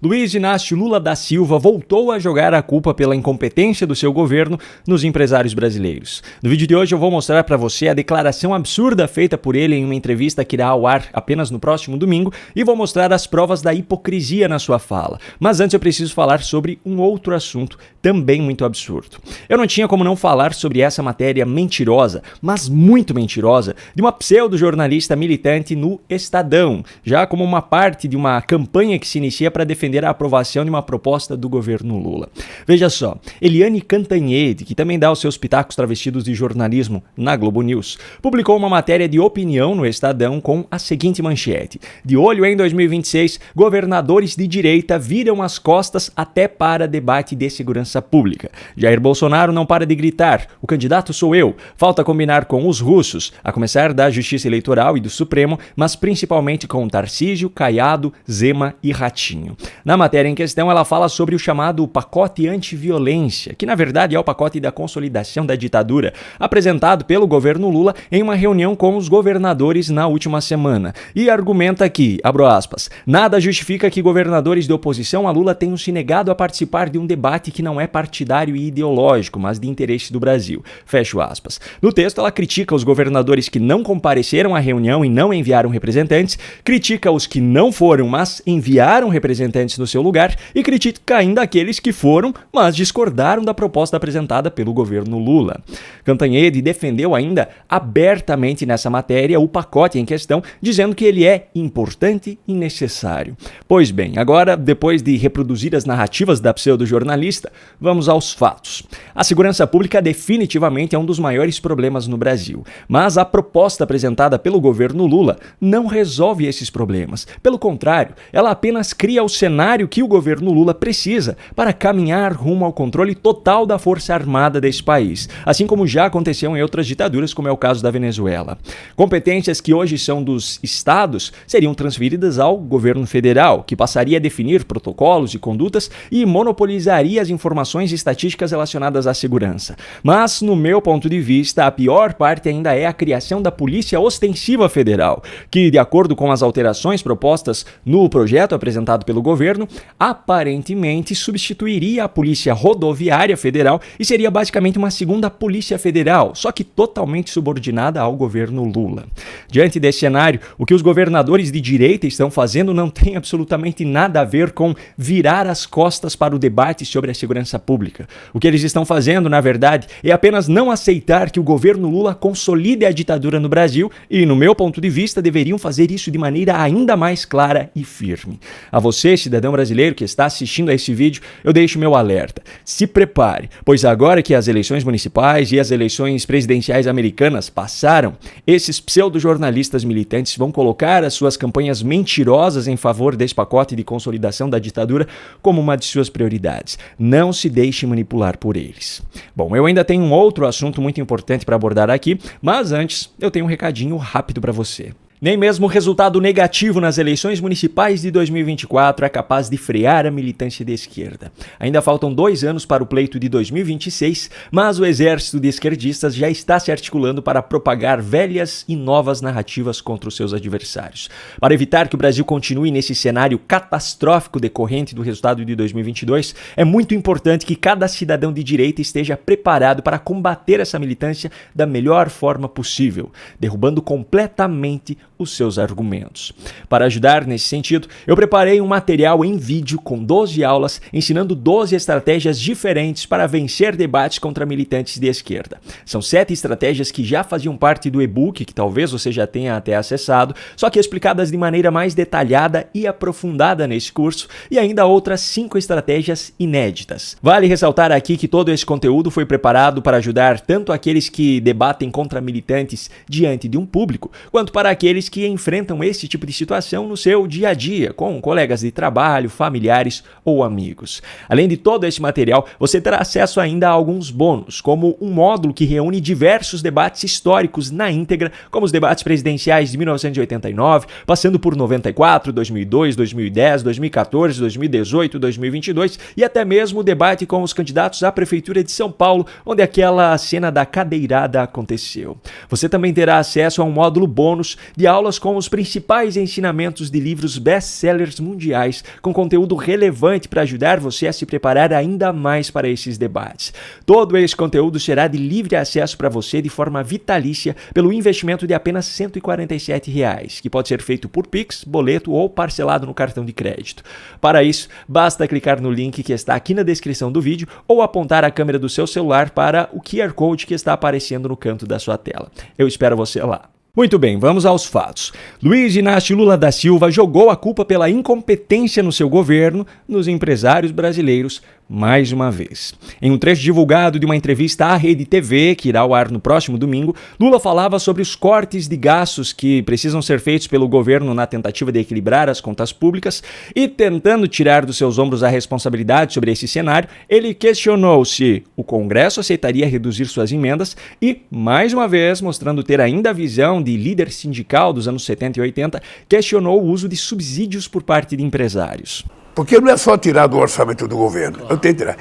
Luiz Inácio Lula da Silva voltou a jogar a culpa pela incompetência do seu governo nos empresários brasileiros. No vídeo de hoje eu vou mostrar para você a declaração absurda feita por ele em uma entrevista que irá ao ar apenas no próximo domingo e vou mostrar as provas da hipocrisia na sua fala. Mas antes eu preciso falar sobre um outro assunto também muito absurdo. Eu não tinha como não falar sobre essa matéria mentirosa, mas muito mentirosa, de uma pseudo-jornalista militante no Estadão, já como uma parte de uma campanha que se inicia para defender a aprovação de uma proposta do governo Lula. Veja só, Eliane Cantanhede, que também dá os seus pitacos travestidos de jornalismo na Globo News, publicou uma matéria de opinião no Estadão com a seguinte manchete: de olho em 2026, governadores de direita viram as costas até para debate de segurança pública. Jair Bolsonaro não para de gritar: o candidato sou eu. Falta combinar com os russos, a começar da Justiça Eleitoral e do Supremo, mas principalmente com Tarcísio, Caiado, Zema e Ratinho. Na matéria em questão, ela fala sobre o chamado pacote antiviolência, que na verdade é o pacote da consolidação da ditadura, apresentado pelo governo Lula em uma reunião com os governadores na última semana. E argumenta que, abro aspas, nada justifica que governadores de oposição a Lula tenham se negado a participar de um debate que não é partidário e ideológico, mas de interesse do Brasil. Fecho aspas. No texto, ela critica os governadores que não compareceram à reunião e não enviaram representantes, critica os que não foram, mas enviaram representantes no seu lugar e critica ainda aqueles que foram, mas discordaram da proposta apresentada pelo governo Lula. Cantanhede defendeu ainda abertamente nessa matéria o pacote em questão, dizendo que ele é importante e necessário. Pois bem, agora, depois de reproduzir as narrativas da pseudo-jornalista, vamos aos fatos. A segurança pública definitivamente é um dos maiores problemas no Brasil, mas a proposta apresentada pelo governo Lula não resolve esses problemas. Pelo contrário, ela apenas cria o cenário que o governo Lula precisa para caminhar rumo ao controle total da Força Armada desse país, assim como já aconteceu em outras ditaduras, como é o caso da Venezuela. Competências que hoje são dos estados seriam transferidas ao governo federal, que passaria a definir protocolos e condutas e monopolizaria as informações e estatísticas relacionadas à segurança. Mas, no meu ponto de vista, a pior parte ainda é a criação da Polícia Ostensiva Federal, que, de acordo com as alterações propostas no projeto apresentado pelo governo, aparentemente substituiria a Polícia Rodoviária Federal e seria basicamente uma segunda Polícia Federal, só que totalmente subordinada ao governo Lula. Diante desse cenário, o que os governadores de direita estão fazendo não tem absolutamente nada a ver com virar as costas para o debate sobre a segurança pública. O que eles estão fazendo, na verdade, é apenas não aceitar que o governo Lula consolide a ditadura no Brasil e, no meu ponto de vista, deveriam fazer isso de maneira ainda mais clara e firme. A você, cidadão brasileiro que está assistindo a esse vídeo, eu deixo meu alerta. Se prepare, pois agora que as eleições municipais e as eleições presidenciais americanas passaram, esses pseudo-jornalistas militantes vão colocar as suas campanhas mentirosas em favor desse pacote de consolidação da ditadura como uma de suas prioridades. Não se deixe manipular por eles. Bom, eu ainda tenho um outro assunto muito importante para abordar aqui, mas antes eu tenho um recadinho rápido para você. Nem mesmo o resultado negativo nas eleições municipais de 2024 é capaz de frear a militância de esquerda. Ainda faltam 2 anos para o pleito de 2026, mas o exército de esquerdistas já está se articulando para propagar velhas e novas narrativas contra os seus adversários. Para evitar que o Brasil continue nesse cenário catastrófico decorrente do resultado de 2022, é muito importante que cada cidadão de direita esteja preparado para combater essa militância da melhor forma possível, derrubando completamente os seus argumentos. Para ajudar nesse sentido, eu preparei um material em vídeo com 12 aulas ensinando 12 estratégias diferentes para vencer debates contra militantes de esquerda. São 7 estratégias que já faziam parte do e-book, que talvez você já tenha até acessado, só que explicadas de maneira mais detalhada e aprofundada nesse curso, e ainda outras 5 estratégias inéditas. Vale ressaltar aqui que todo esse conteúdo foi preparado para ajudar tanto aqueles que debatem contra militantes diante de um público, quanto para aqueles que enfrentam esse tipo de situação no seu dia a dia, com colegas de trabalho, familiares ou amigos. Além de todo esse material, você terá acesso ainda a alguns bônus, como um módulo que reúne diversos debates históricos na íntegra, como os debates presidenciais de 1989, passando por 94, 2002, 2010, 2014, 2018, 2022 e até mesmo o debate com os candidatos à Prefeitura de São Paulo, onde aquela cena da cadeirada aconteceu. Você também terá acesso a um módulo bônus de aulas aulas com os principais ensinamentos de livros best-sellers mundiais, com conteúdo relevante para ajudar você a se preparar ainda mais para esses debates. Todo esse conteúdo será de livre acesso para você de forma vitalícia pelo investimento de apenas R$ 147, que pode ser feito por Pix, boleto ou parcelado no cartão de crédito. Para isso, basta clicar no link que está aqui na descrição do vídeo ou apontar a câmera do seu celular para o QR Code que está aparecendo no canto da sua tela. Eu espero você lá. Muito bem, vamos aos fatos. Luiz Inácio Lula da Silva jogou a culpa pela incompetência no seu governo nos empresários brasileiros mais uma vez. Em um trecho divulgado de uma entrevista à Rede TV, que irá ao ar no próximo domingo, Lula falava sobre os cortes de gastos que precisam ser feitos pelo governo na tentativa de equilibrar as contas públicas e, tentando tirar dos seus ombros a responsabilidade sobre esse cenário, ele questionou se o Congresso aceitaria reduzir suas emendas e, mais uma vez, mostrando ter ainda a visão de líder sindical dos anos 70 e 80, questionou o uso de subsídios por parte de empresários. Porque não é só tirar do orçamento do governo, eu tenho que tirar.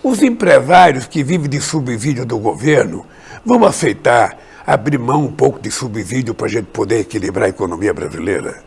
Os empresários que vivem de subsídio do governo vão aceitar abrir mão um pouco de subsídio para a gente poder equilibrar a economia brasileira?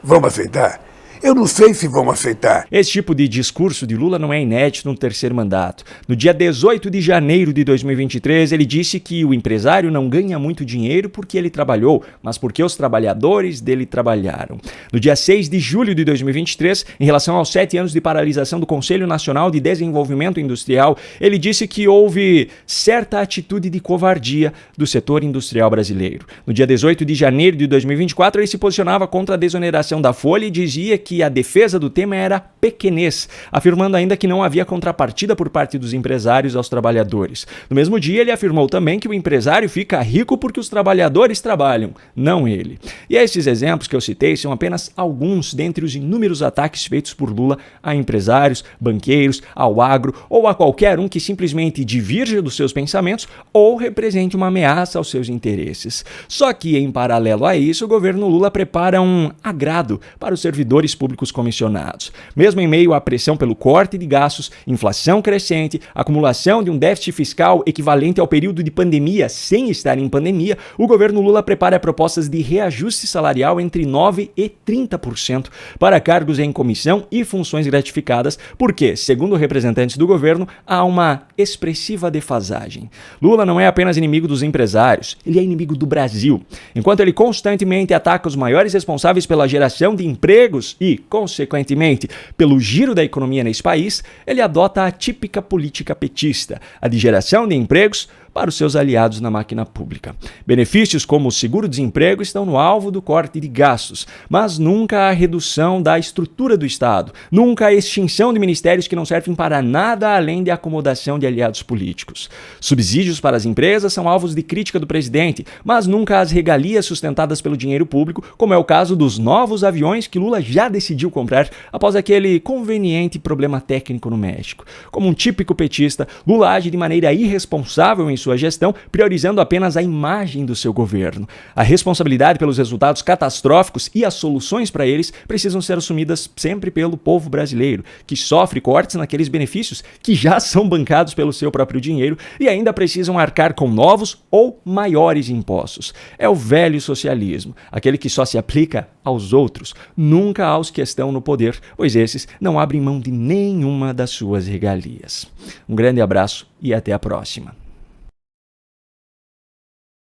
Vamos aceitar? Eu não sei se vão aceitar. Esse tipo de discurso de Lula não é inédito no terceiro mandato. No dia 18 de janeiro de 2023, ele disse que o empresário não ganha muito dinheiro porque ele trabalhou, mas porque os trabalhadores dele trabalharam. No dia 6 de julho de 2023, em relação aos 7 anos de paralisação do Conselho Nacional de Desenvolvimento Industrial, ele disse que houve certa atitude de covardia do setor industrial brasileiro. No dia 18 de janeiro de 2024, ele se posicionava contra a desoneração da folha e dizia que a defesa do tema era pequenez, afirmando ainda que não havia contrapartida por parte dos empresários aos trabalhadores. No mesmo dia, ele afirmou também que o empresário fica rico porque os trabalhadores trabalham, não ele. E esses exemplos que eu citei são apenas alguns dentre os inúmeros ataques feitos por Lula a empresários, banqueiros, ao agro ou a qualquer um que simplesmente divirja dos seus pensamentos ou represente uma ameaça aos seus interesses. Só que, em paralelo a isso, o governo Lula prepara um agrado para os servidores públicos comissionados. Mesmo em meio à pressão pelo corte de gastos, inflação crescente, acumulação de um déficit fiscal equivalente ao período de pandemia sem estar em pandemia, o governo Lula prepara propostas de reajuste salarial entre 9% e 30% para cargos em comissão e funções gratificadas, porque, segundo representantes do governo, há uma expressiva defasagem. Lula não é apenas inimigo dos empresários, ele é inimigo do Brasil. Enquanto ele constantemente ataca os maiores responsáveis pela geração de empregos e, consequentemente, pelo giro da economia nesse país, ele adota a típica política petista, a de geração de empregos para os seus aliados na máquina pública. Benefícios como o seguro-desemprego estão no alvo do corte de gastos, mas nunca a redução da estrutura do Estado, nunca a extinção de ministérios que não servem para nada além de acomodação de aliados políticos. Subsídios para as empresas são alvos de crítica do presidente, mas nunca as regalias sustentadas pelo dinheiro público, como é o caso dos novos aviões que Lula já decidiu comprar após aquele conveniente problema técnico no México. Como um típico petista, Lula age de maneira irresponsável em sua gestão, priorizando apenas a imagem do seu governo. A responsabilidade pelos resultados catastróficos e as soluções para eles precisam ser assumidas sempre pelo povo brasileiro, que sofre cortes naqueles benefícios que já são bancados pelo seu próprio dinheiro e ainda precisam arcar com novos ou maiores impostos. É o velho socialismo, aquele que só se aplica aos outros, nunca aos que estão no poder, pois esses não abrem mão de nenhuma das suas regalias. Um grande abraço e até a próxima.